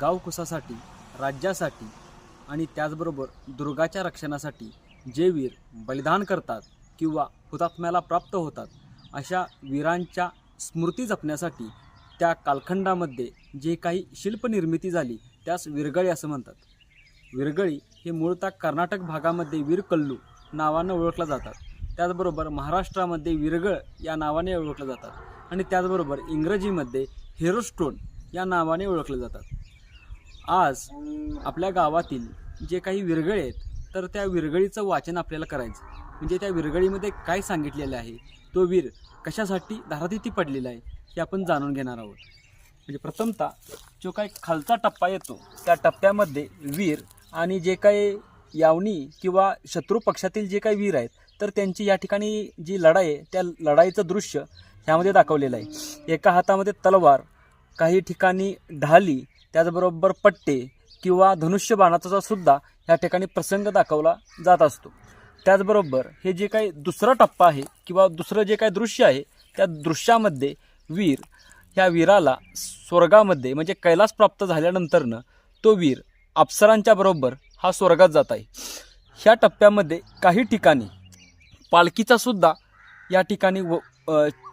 गावकुसासाठी, राज्यासाठी आणि त्याचबरोबर दुर्गाच्या रक्षणासाठी जे वीर बलिदान करतात किंवा हुतात्म्याला प्राप्त होतात, अशा वीरांच्या स्मृती जपण्यासाठी त्या कालखंडामध्ये जे काही शिल्पनिर्मिती झाली त्यास विरगळी असं म्हणतात. विरगळी हे मूळतः कर्नाटक भागामध्ये वीरकल्लू नावानं ओळखलं जातात. त्याचबरोबर महाराष्ट्रामध्ये विरगळ या नावाने ओळखलं जातात आणि त्याचबरोबर इंग्रजीमध्ये हेरोस्टोन या नावाने ओळखले जातात. आज आपल्या गावातील जे काही विरगळे आहेत तर त्या विरगळीचं वाचन आपल्याला करायचं, म्हणजे त्या विरगळीमध्ये काय सांगितलेलं आहे, तो वीर कशासाठी धारातीर्थी पडलेला आहे हे आपण जाणून घेणार आहोत. म्हणजे प्रथमतः जो काही खालचा टप्पा येतो त्या टप्प्यामध्ये वीर आणि जे काही यावनी किंवा शत्रू पक्षातील जे काही वीर आहेत तर त्यांची या ठिकाणी जी लढाई आहे त्या लढाईचं दृश्य ह्यामध्ये दाखवलेलं आहे. एका हातामध्ये तलवार, काही ठिकाणी ढाली, त्याचबरोबर पट्टे किंवा धनुष्यबाणाचा सुद्धा या ठिकाणी प्रसंग दाखवला जात असतो. त्याचबरोबर हे जे काही दुसरा टप्पा आहे किंवा दुसरं जे काही दृश्य आहे त्या दृश्यामध्ये वीर ह्या वीराला स्वर्गामध्ये म्हणजे कैलास प्राप्त झाल्यानंतरनं तो वीर अप्सरांच्या बरोबर हा स्वर्गात जात आहे. ह्या टप्प्यामध्ये काही ठिकाणी पालखीचा सुद्धा या ठिकाणी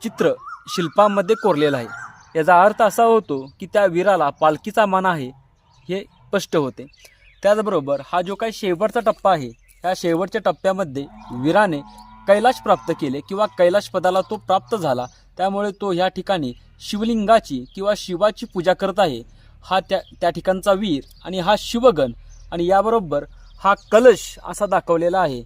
चित्र शिल्पामध्ये कोरलेलं आहे. याचा अर्थ असा होतो की त्या वीराला पालखीचा मान आहे हे स्पष्ट होते. त्याचबरोबर हा जो काही शेवटचा टप्पा आहे ह्या शेवटच्या टप्प्यामध्ये वीराने कैलाश प्राप्त केले किंवा कैलाश पदाला तो प्राप्त झाला, त्यामुळे तो ह्या ठिकाणी शिवलिंगाची किंवा शिवाची पूजा करत आहे. हा त्या ठिकाणचा वीर आणि हा शिवगण आणि याबरोबर हा कलश असा दाखवलेला आहे.